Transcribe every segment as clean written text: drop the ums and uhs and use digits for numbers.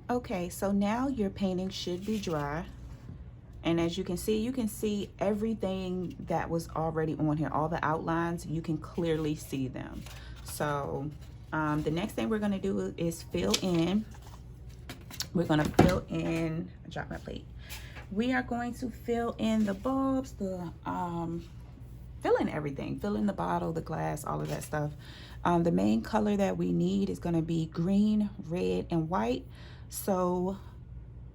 Okay, so now your painting should be dry. And as you can see everything that was already on here, all the outlines, you can clearly see them. So the next thing we're gonna do is fill in. We're gonna fill in, I dropped my plate. We are going to fill in the bulbs, fill in everything, fill in the bottle, the glass, all of that stuff. The main color that we need is gonna be green, red, and white. So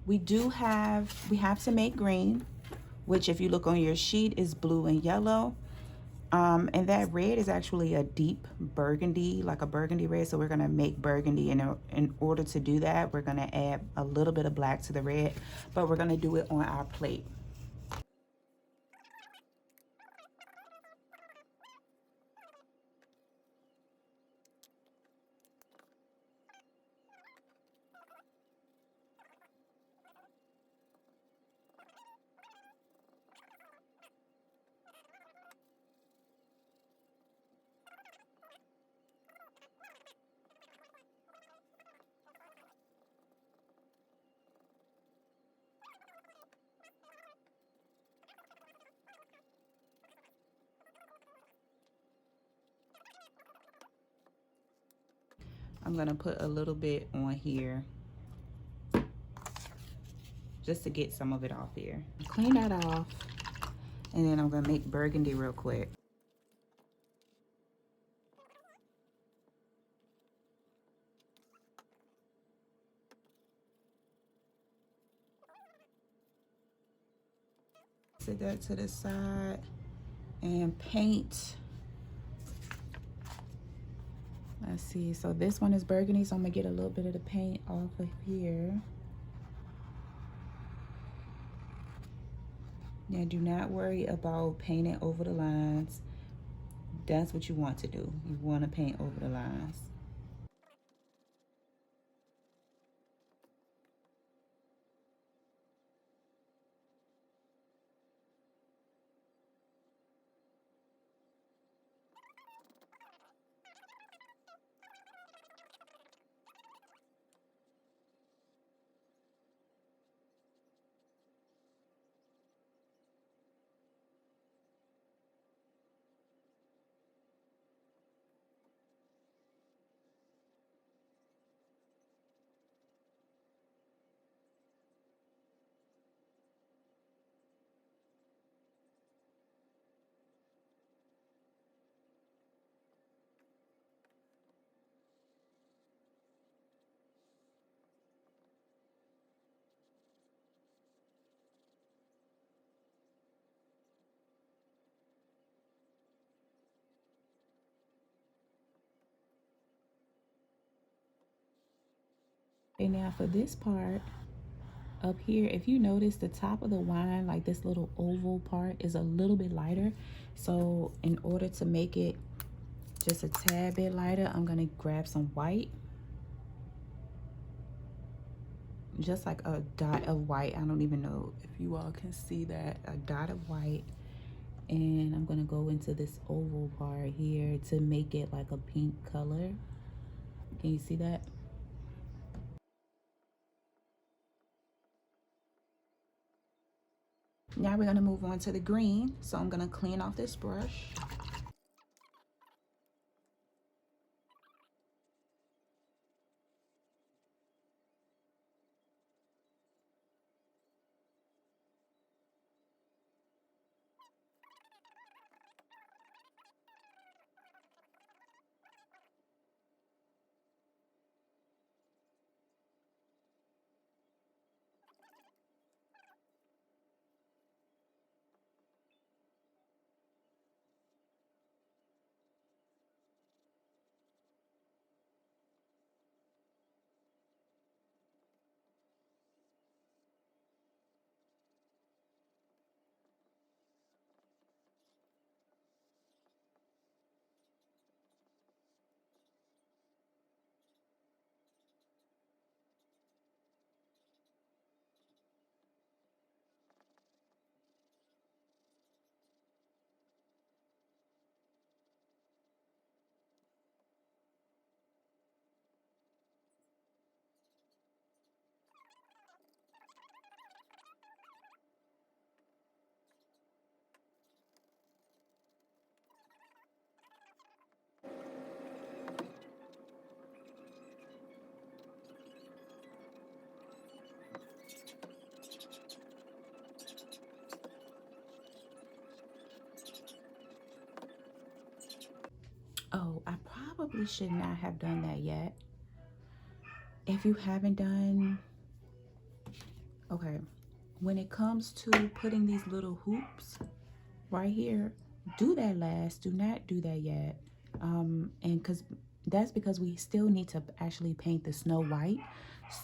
we have to make green, which if you look on your sheet is blue and yellow. And that red is actually a deep burgundy, like a burgundy red. So we're gonna make burgundy, and in order to do that, we're gonna add a little bit of black to the red, but we're gonna do it on our plate. I'm gonna put a little bit on here just to get some of it off here. Clean that off, and then I'm gonna make burgundy real quick. Set that to the side and paint. Let's see, so this one is burgundy, so I'm gonna get a little bit of the paint off of here. Now do not worry about painting over the lines. That's what you want to do. You want to paint over the lines. And now for this part up here, if you notice the top of the wine, like this little oval part is a little bit lighter. So in order to make it just a tad bit lighter, I'm gonna grab some white, just like a dot of white. I don't even know if you all can see that, a dot of white. And I'm gonna go into this oval part here to make it like a pink color. Can you see that? Now we're gonna move on to the green. So I'm gonna clean off this brush. probably should not have done that yet. If you haven't done, okay, when it comes to putting these little hoops right here, do that last. Do not do that yet. And that's because we still need to actually paint the snow white.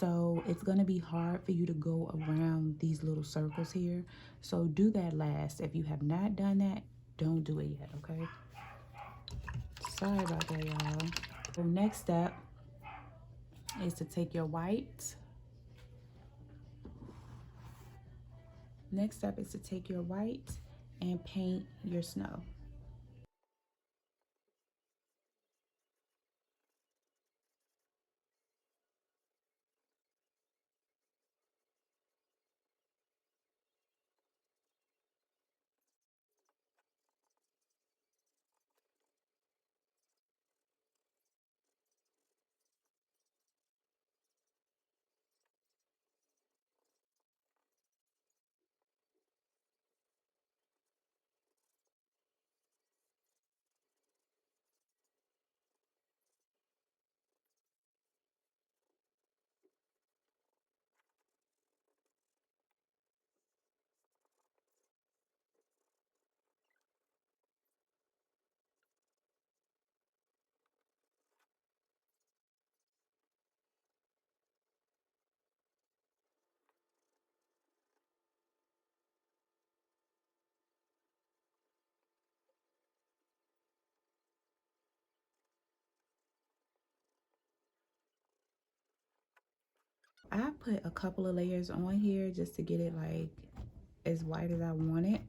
So it's going to be hard for you to go around these little circles here. So do that last. If you have not done that, don't do it yet, okay? Sorry about that, y'all. So next step is to take your white. Next step is to take your white and paint your snow. I put a couple of layers on here just to get it like as white as I want it,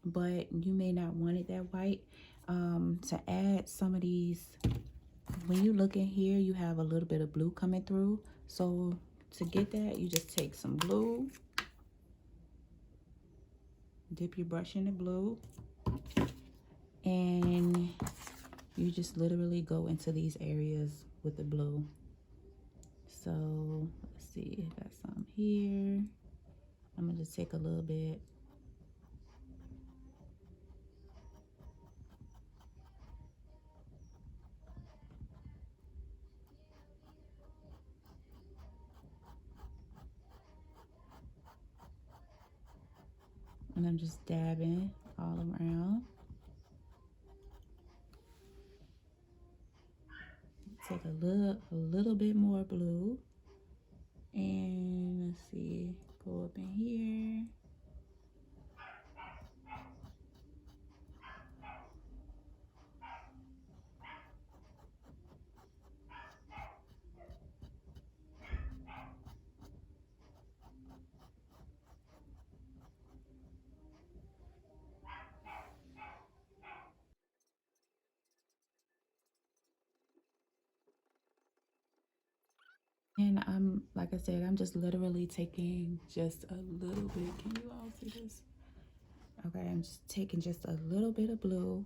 but you may not want it that white. To add some of these, when you look in here, you have a little bit of blue coming through. So to get that, you just take some blue, dip your brush in the blue, and you just literally go into these areas with the blue. So let's see, I got some here. I'm gonna just take a little bit. And I'm just dabbing all around. Take a little bit more blue. And let's see, go up in here. And I'm, like I said, I'm just literally taking just a little bit. Can you all see this? Okay, I'm just taking just a little bit of blue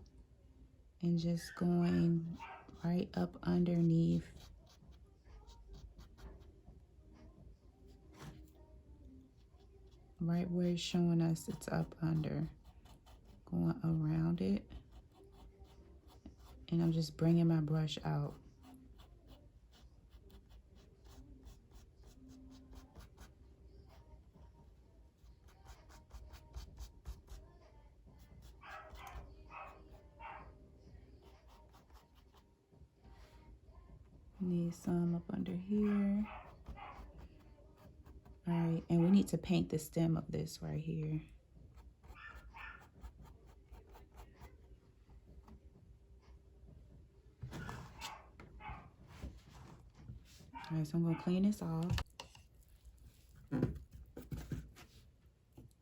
and just going right up underneath. Right where it's showing us it's up under. Going around it. And I'm just bringing my brush out. Need some up under here. All right, and we need to paint the stem of this right here. All right, so I'm gonna clean this off.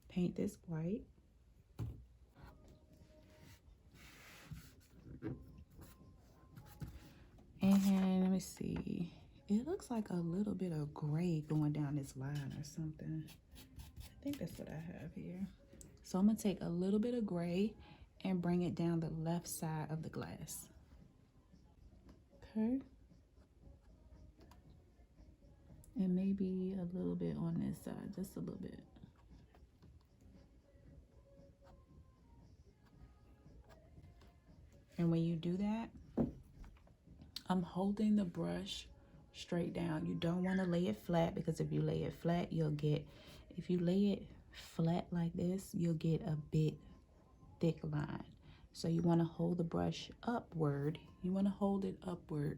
Paint this white. And let me see. It looks like a little bit of gray going down this line or something. I think that's what I have here. So I'm gonna take a little bit of gray and bring it down the left side of the glass. Okay. And maybe a little bit on this side, just a little bit. And when you do that, I'm holding the brush straight down. You don't want to lay it flat, because if you lay it flat, if you lay it flat like this, you'll get a big thick line. So you want to hold the brush upward. You want to hold it upward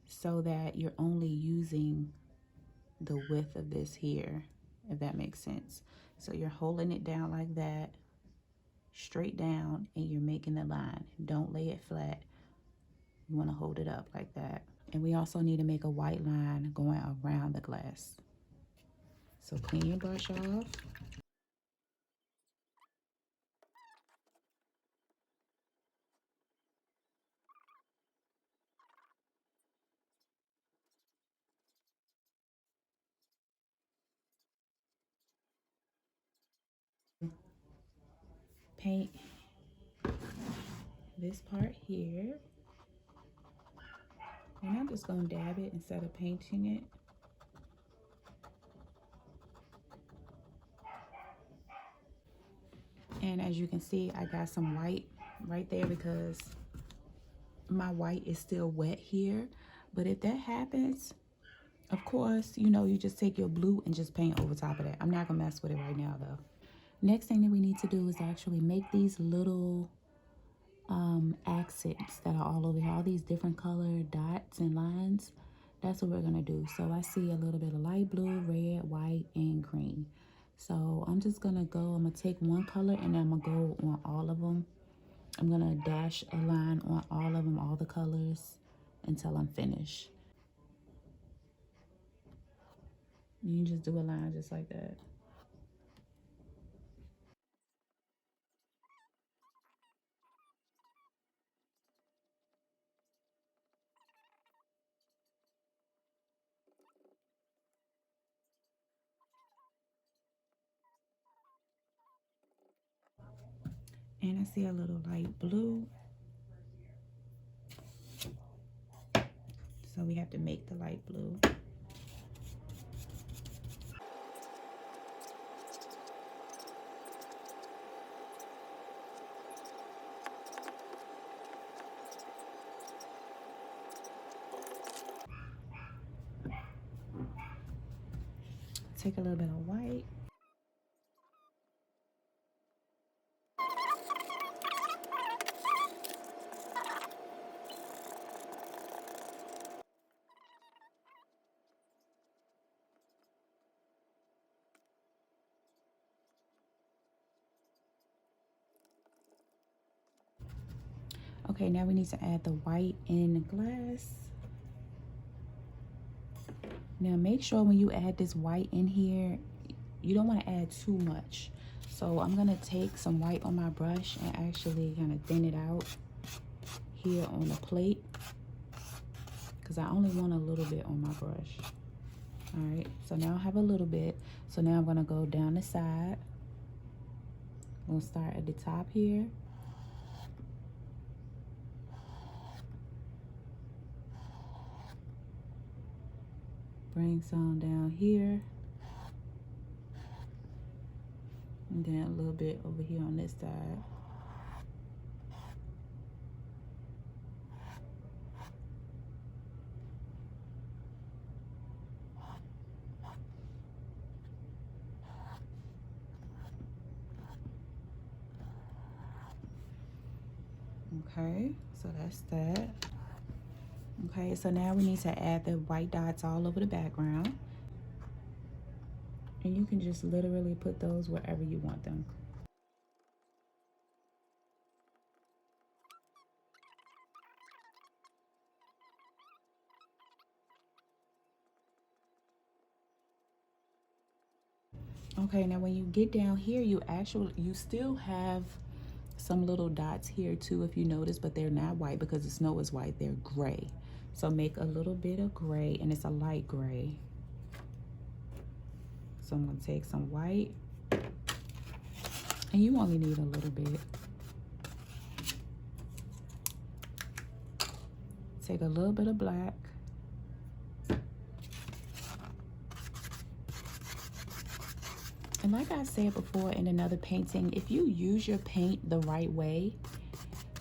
so that you're only using the width of this here, if that makes sense. So you're holding it down like that, straight down, and you're making the line. Don't lay it flat. You want to hold it up like that. And we also need to make a white line going around the glass. So clean your brush off. Paint this part here. And I'm just going to dab it instead of painting it. And as you can see, I got some white right there because my white is still wet here. But if that happens, of course, you know, you just take your blue and just paint over top of that. I'm not gonna mess with it right now though. Next thing that we need to do is actually make these little accents that are all over here, all these different color dots and lines. That's what we're gonna do. So I see a little bit of light blue, red, white, and green. So I'm just gonna take one color and I'm gonna go on all of them. I'm gonna dash a line on all of them, all the colors, until I'm finished. You can just do a line just like that. And I see a little light blue. So we have to make the light blue. Take a little bit of white. Okay, now we need to add the white in the glass. Now make sure when you add this white in here, you don't want to add too much. So I'm gonna take some white on my brush and actually kind of thin it out here on the plate, because I only want a little bit on my brush. All right, so now I have a little bit. So now I'm gonna go down the side. I'm gonna start at the top here. Bring some down here. And then a little bit over here on this side. Okay, so that's that. Okay, so now we need to add the white dots all over the background. And you can just literally put those wherever you want them. Okay, now when you get down here, you still have some little dots here too, if you notice, but they're not white because the snow is white, they're gray. So make a little bit of gray, and it's a light gray. So I'm gonna take some white, and you only need a little bit. Take a little bit of black. And like I said before in another painting, if you use your paint the right way,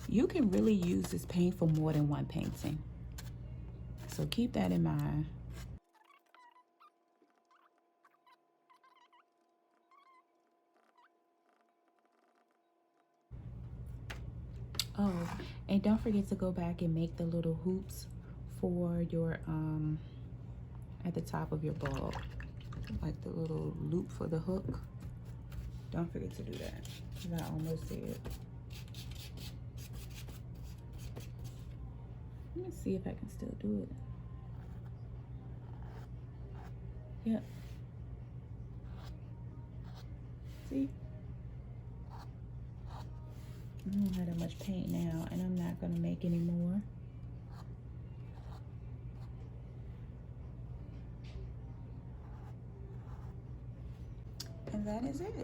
you can really use this paint for more than one painting. So keep that in mind. Oh, and don't forget to go back and make the little hoops for your at the top of your bulb, like the little loop for the hook. Don't forget to do that, because I almost did. Let me see if I can still do it. Yep. See? I don't have that much paint now, and I'm not gonna make any more. And that is it.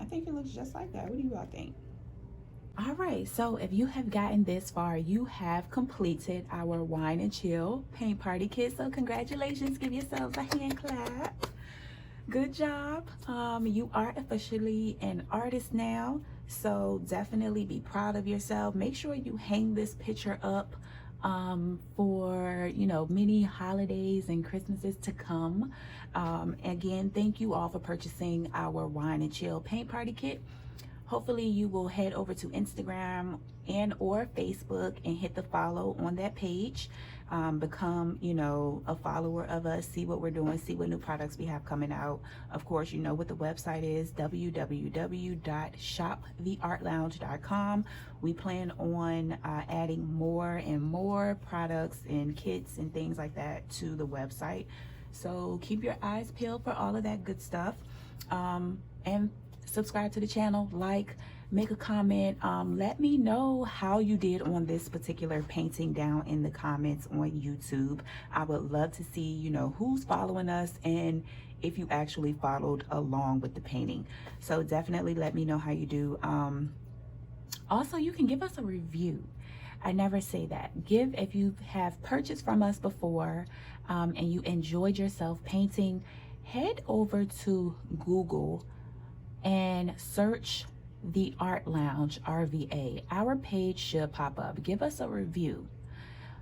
I think it looks just like that. What do you all think? All right, so if you have gotten this far, you have completed our wine and chill paint party kit. So congratulations, give yourselves a hand clap. Good job. You are officially an artist now, so definitely be proud of yourself. Make sure you hang this picture up for, you know, many holidays and Christmases to come. Again, thank you all for purchasing our wine and chill paint party kit. Hopefully you will head over to Instagram and or Facebook and hit the follow on that page. Become, you know, a follower of us, see what we're doing, see what new products we have coming out. Of course, you know what the website is, www.shoptheartlounge.com. We plan on adding more and more products and kits and things like that to the website. So keep your eyes peeled for all of that good stuff. And subscribe to the channel, like, make a comment. Let me know how you did on this particular painting down in the comments on YouTube. I would love to see, you know, who's following us and if you actually followed along with the painting. So definitely let me know how you do. Also, you can give us a review. I never say that. If you have purchased from us before and you enjoyed yourself painting, head over to Google and search the Art Lounge, RVA. Our page should pop up. Give us a review.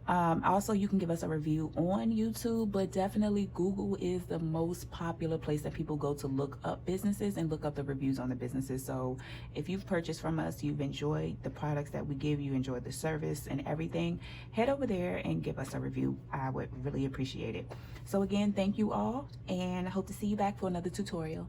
Also, you can give us a review on YouTube, but definitely Google is the most popular place that people go to look up businesses and look up the reviews on the businesses. So if you've purchased from us, you've enjoyed the products that we give, you enjoyed the service and everything, head over there and give us a review. I would really appreciate it. So again, thank you all, and I hope to see you back for another tutorial.